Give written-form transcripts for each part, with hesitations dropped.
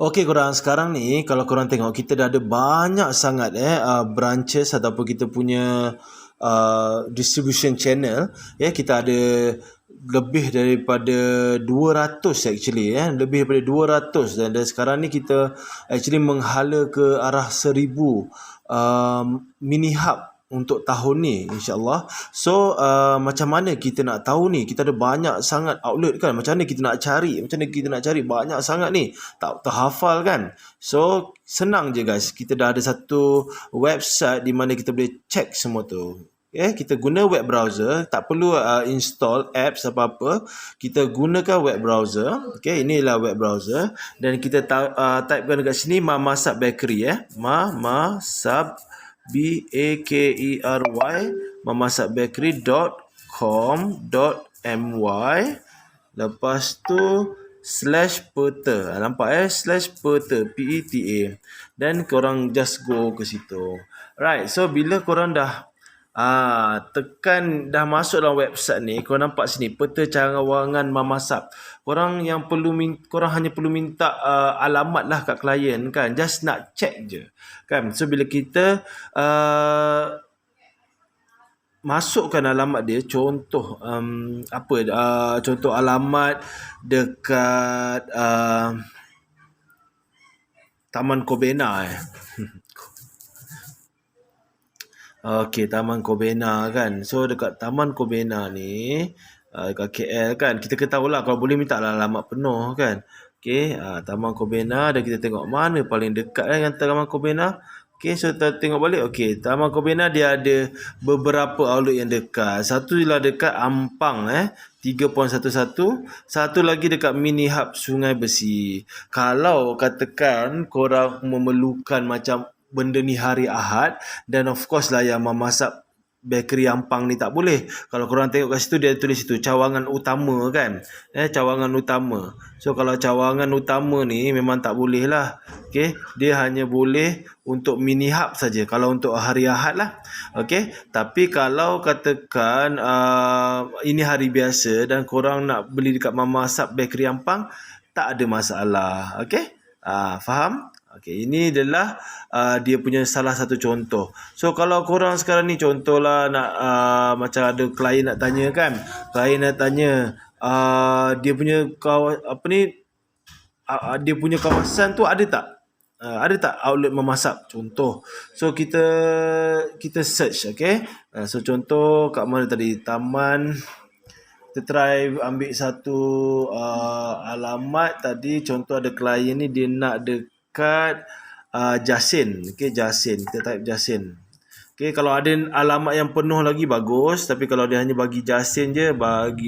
Okey korang, sekarang ni kalau korang tengok kita dah ada banyak sangat branches ataupun kita punya distribution channel. Kita ada lebih daripada 200 actually, lebih daripada 200, dan sekarang ni kita actually menghala ke arah 1000 mini hub untuk tahun ni, insyaAllah. So macam mana kita nak tahu ni, kita ada banyak sangat outlet kan, macam mana kita nak cari banyak sangat ni, tak terhafal kan. So senang je guys, kita dah ada satu website di mana kita boleh check semua tu. Kita guna web browser, tak perlu install apps apa-apa. Kita gunakan web browser. Inilah web browser, dan kita typekan dekat sini Mamasab Bakery, Mamasab Bakery, mamasabbakery.com.my. Lepas tu /peta. Nampak /peta, PETA. Dan korang just go ke situ. Right, so bila korang dah tekan dah masuk dalam website ni, korang nampak sini peta cawangan Mamasab. Korang hanya perlu minta alamat lah kat klien kan, just nak check je kan. So bila kita masukkan alamat dia, contoh contoh alamat dekat Taman Kobena Okey, Taman Kobena kan. So dekat Taman Kobena ni dekat KL kan, kita ketahuilah kalau boleh minta alamat penuh kan. Taman Kobena, dan kita tengok mana paling dekat dengan Taman Kobena. So kita tengok balik. Taman Kobena dia ada beberapa outlet yang dekat. Satu ialah dekat Ampang 3.11. Satu lagi dekat Mini Hub Sungai Besi. Kalau katakan korang memerlukan macam benda ni hari Ahad, dan of course lah yang Mamasab Bakery Ampang ni tak boleh. Kalau korang tengok kat situ, dia tulis situ cawangan utama kan, cawangan utama. So kalau cawangan utama ni memang tak boleh lah. Dia hanya boleh untuk mini hub saja kalau untuk hari Ahad lah. Tapi kalau katakan ini hari biasa dan korang nak beli dekat Mamasab Bakery Ampang, tak ada masalah. Faham? Ini adalah dia punya salah satu contoh. So kalau korang sekarang ni contohlah nak macam ada klien nak tanya kan, klien nak tanya dia punya dia punya kawasan tu ada tak outlet Mamasab, contoh. So kita search. So contoh kat mana tadi, Taman, kita try ambil satu alamat tadi. Contoh ada klien ni dia nak dekat Jasin. Jasin, kita type Jasin. Kalau ada alamat yang penuh lagi bagus, tapi kalau dia hanya bagi Jasin je,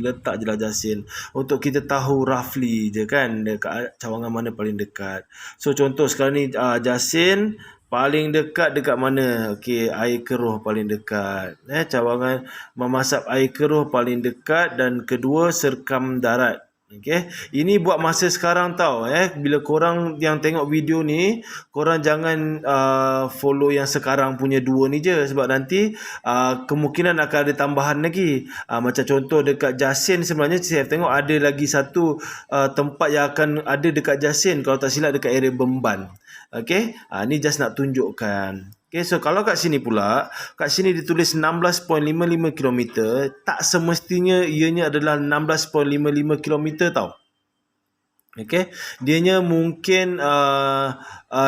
letak je lah Jasin untuk kita tahu roughly je kan dekat cawangan mana paling dekat. So contoh sekarang ni Jasin paling dekat mana? Air Keruh paling dekat. Cawangan Mamasab Air Keruh paling dekat, dan kedua Serkam Darat. Ini buat masa sekarang tau. Bila korang yang tengok video ni, korang jangan follow yang sekarang punya dua ni je, sebab nanti kemungkinan akan ada tambahan lagi. Macam contoh dekat Jasin, sebenarnya saya tengok ada lagi satu tempat yang akan ada dekat Jasin, kalau tak silap dekat area Bemban. Ni just nak tunjukkan. So kalau kat sini pula, kat sini ditulis 16.55 km, tak semestinya ianya adalah 16.55 km tau. Dianya mungkin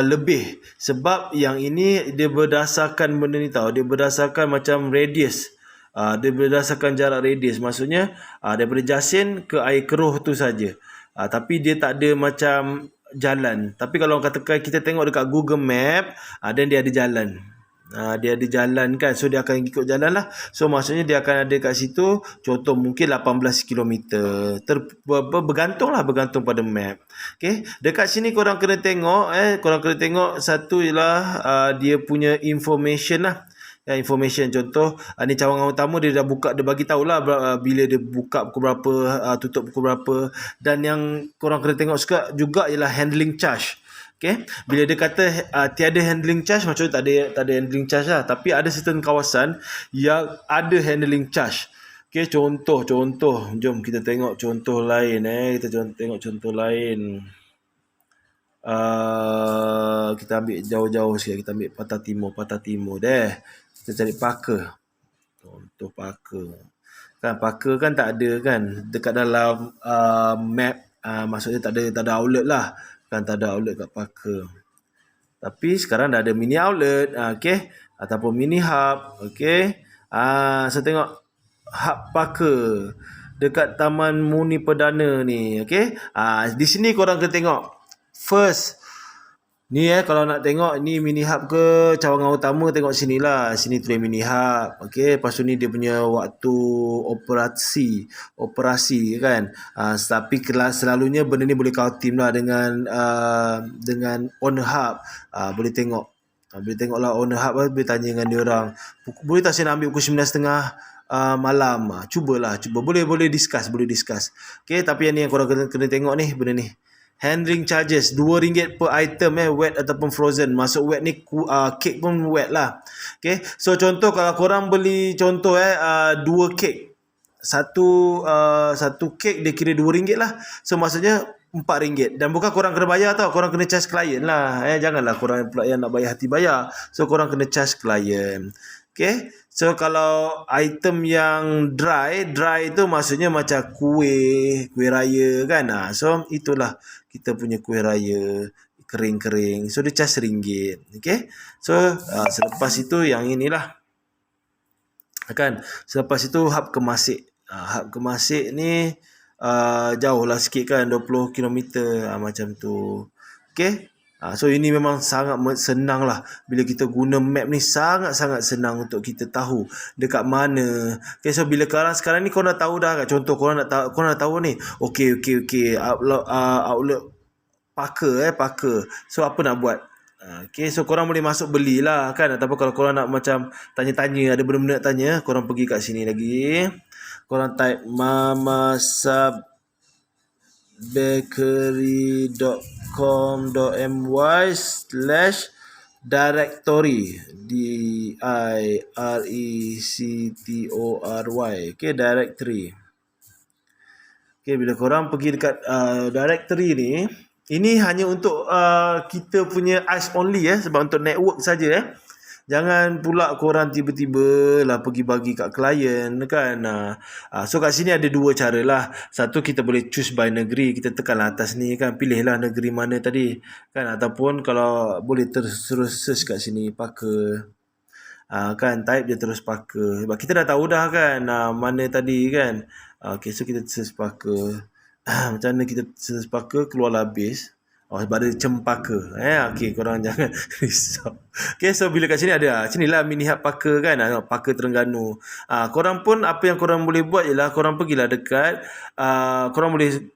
lebih, sebab yang ini dia berdasarkan benda ni tau, dia berdasarkan macam radius. Dia berdasarkan jarak radius, maksudnya daripada Jasin ke Air Keruh tu saja. Tapi dia tak ada macam jalan. Tapi kalau katakan kita tengok dekat Google Map, dan dia ada jalan. Dia ada jalan kan, so dia akan ikut jalan lah. So maksudnya dia akan ada kat situ, contoh mungkin 18 km. Bergantung pada map. Dekat sini korang kena tengok, satu ialah dia punya information lah. Information, contoh ni cawangan utama, dia dah buka, dia bagi tahulah bila dia buka pukul berapa, tutup pukul berapa. Dan yang korang kena tengok juga ialah handling charge. Bila dia kata tiada handling charge, maksudnya tak ada handling charge lah, tapi ada certain kawasan yang ada handling charge. Contoh, jom kita tengok contoh lain. Kita tengok contoh lain. Kita ambil jauh-jauh sikit, kita ambil Patah Timur deh. Kita cari Parker. Contoh Parker. Kan Parker kan tak ada kan dekat dalam map, maksudnya tak ada outlet lah. Kan tak ada outlet kat Parker. Tapi sekarang dah ada mini outlet, okey, ataupun mini hub, okey. Saya tengok hub Parker dekat Taman Muni Perdana ni, okey. Di sini korang kena tengok. First, ni kalau nak tengok ni mini hub ke cawangan utama, tengok sini lah. Sini tulis mini hub. Okey, lepas tu ni dia punya waktu operasi kan. Tapi selalunya benda ni boleh kau team lah dengan owner hub. Boleh tengok. Boleh tengok lah owner hub, boleh tanya dengan dia orang. Boleh tak saya nak ambil pukul 9.30 malam? Cuba. Boleh discuss. Okey, tapi yang ni yang korang kena tengok ni, benda ni. Handling charges RM2 per item, wet ataupun frozen. Masuk wet ni kek pun wet lah. Okay, so contoh kalau korang beli contoh 2 kek, satu kek dia kira RM2 lah. So maksudnya RM4. Dan bukan korang kena bayar tau, korang kena charge klien lah. Janganlah korang pula yang nak bayar hati bayar. So korang kena charge klien. Okay, so kalau item yang dry itu maksudnya macam kuih raya kan. So itulah kita punya kuih raya kering-kering. So dia charge RM1. Okay, so selepas itu yang inilah kan. Selepas itu hub Kemasik. Hub Kemasik ni jauh lah sikit kan, 20 km macam tu. Okay, so ini memang sangat senang lah. Bila kita guna map ni sangat-sangat senang untuk kita tahu dekat mana. Okay, so bila sekarang ni korang dah tahu dah kan. Contoh korang dah tahu ni. Okay. Outlet Parker. So apa nak buat? Okay, so korang boleh masuk belilah kan. Ataupun kalau korang nak macam tanya-tanya, ada benda-benda nak tanya, korang pergi kat sini lagi. Korang type mamasabbakery.com.my/directory DIRECTORY. Okay, directory. Okay, bila korang pergi dekat directory ni, ini hanya untuk kita punya eyes only sebab untuk network saja. Jangan pula korang tiba-tiba lah pergi bagi kat klien kan. So kat sini ada dua cara lah. Satu, kita boleh choose by negeri. Kita tekanlah atas ni kan, pilihlah negeri mana tadi kan. Ataupun kalau boleh terus search kat sini Parker. Kan type dia terus Parker. Sebab kita dah tahu dah kan mana tadi kan. Okay, so kita search Parker. Macam mana kita search Parker, keluarlah base. Sebab ada Cempaka. Okay, korang jangan risau. Okay, so bila kat sini ada, sinilah mini hub Parker kan. Parker Terengganu. Korang pun, apa yang korang boleh buat ialah korang pergilah dekat, korang boleh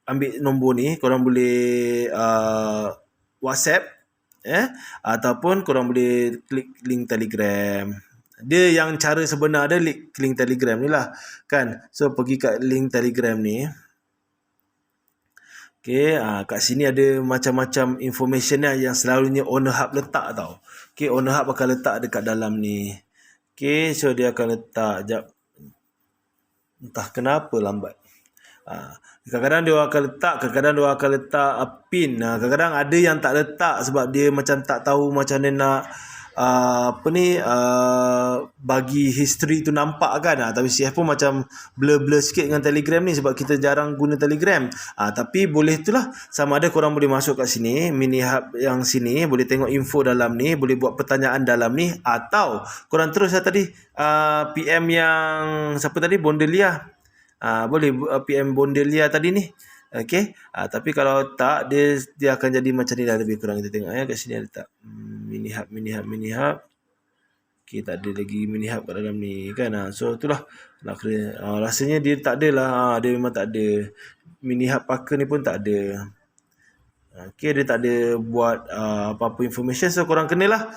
ambil nombor ni, korang boleh WhatsApp, ataupun korang boleh klik link Telegram. Dia yang cara sebenar dia link Telegram ni lah kan. So pergi kat link Telegram ni. Okay, kat sini ada macam-macam information yang selalunya owner hub letak tau. Okay, owner hub akan letak dekat dalam ni. Okay, so dia akan letak. Sekejap. Entah kenapa lambat. Kadang-kadang dia akan letak, kadang-kadang dia akan letak pin. Kadang-kadang ada yang tak letak sebab dia macam tak tahu macam mana nak bagi history tu nampak kan. Tapi CF pun macam blur-blur sikit dengan Telegram ni sebab kita jarang guna Telegram. Tapi boleh tu lah, sama ada korang boleh masuk kat sini, mini hub yang sini, boleh tengok info dalam ni, boleh buat pertanyaan dalam ni, atau korang terus lah tadi PM yang siapa tadi, Bondelia. Boleh PM Bondelia tadi ni. Okay, tapi kalau tak, dia akan jadi macam ni lah, lebih kurang kita tengok kat sini ada tak mini hub. Okay, tak ada lagi mini hub kat dalam ni kan. So itulah nak kena, rasanya dia tak ada lah. Dia memang tak ada. Mini hub Parker ni pun tak ada. Okay, dia tak ada buat apa-apa information. So korang kenalah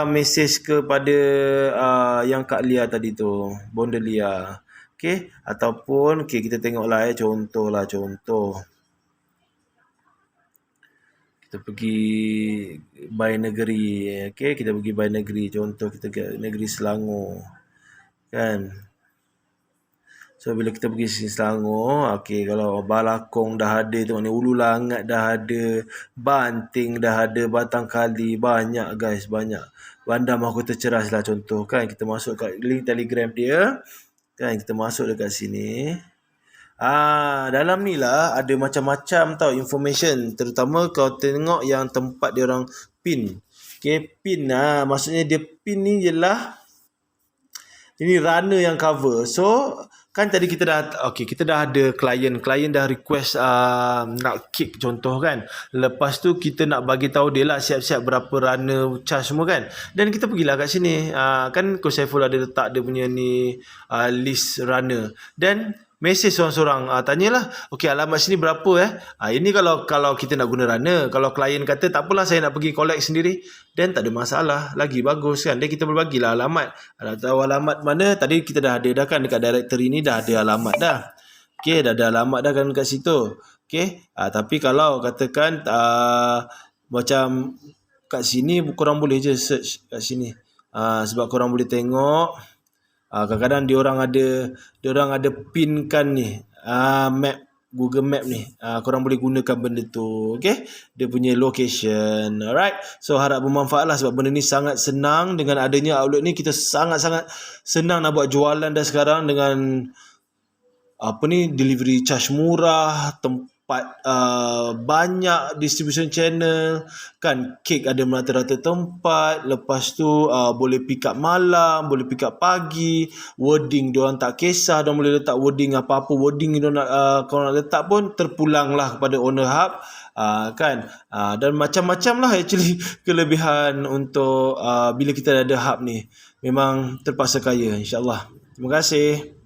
message kepada yang Kak Lia tadi tu, Bonda Lia. Okay, ataupun kita tengoklah contoh. Kita pergi by negeri. Okay, kita pergi by negeri. Contoh kita ke negeri Selangor. Kan. So bila kita pergi sini Selangor, okey, kalau balakong dah ada, tengok ni, ulu langat dah ada, banting dah ada, batang kali, banyak guys, banyak. Bandar Mahkota Ceras lah contoh kan, kita masuk kat link Telegram dia kan, kita masuk dekat sini. Dalam ni lah ada macam-macam tau information, terutama kau tengok yang tempat dia orang pin. Okay, pin maksudnya dia pin ni ialah ini runner yang cover. So kan tadi kita dah ada klien dah request nak kick contoh kan. Lepas tu kita nak bagi tahu dia lah siap-siap berapa runner charge semua kan. Dan kita pergilah kat sini. Kan Coach Saiful ada letak dia punya ni list runner. Dan mesej seorang-seorang, tanyalah, okey, alamat sini berapa ini kalau kita nak guna runner. Kalau klien kata tak apalah, saya nak pergi collect sendiri, dan tak ada masalah, lagi bagus kan. Dan kita berbagilah alamat. Nak tahu alamat mana, tadi kita dah ada dah kan, dekat directory ni dah ada alamat dah. Okey, dah ada alamat dah kan kat situ. Okey, tapi kalau katakan macam kat sini, korang boleh je search kat sini. Sebab korang boleh tengok kadang-kadang diorang ada pinkan ni map, Google Map ni. Korang boleh gunakan benda tu. Okay, dia punya location. Alright, so harap bermanfaat lah, sebab benda ni sangat senang. Dengan adanya outlet ni, kita sangat-sangat senang nak buat jualan dah sekarang, dengan delivery charge murah, tempat banyak distribution channel kan. Kek ada merata-rata tempat. Lepas tu boleh pick up malam, boleh pick up pagi. Wording diorang tak kisah, diorang boleh letak wording apa-apa wording diorang kalau nak letak pun terpulang lah kepada owner hub kan. Dan macam-macam lah actually kelebihan untuk bila kita ada hub ni. Memang terpaksa kaya, insyaAllah. Terima kasih.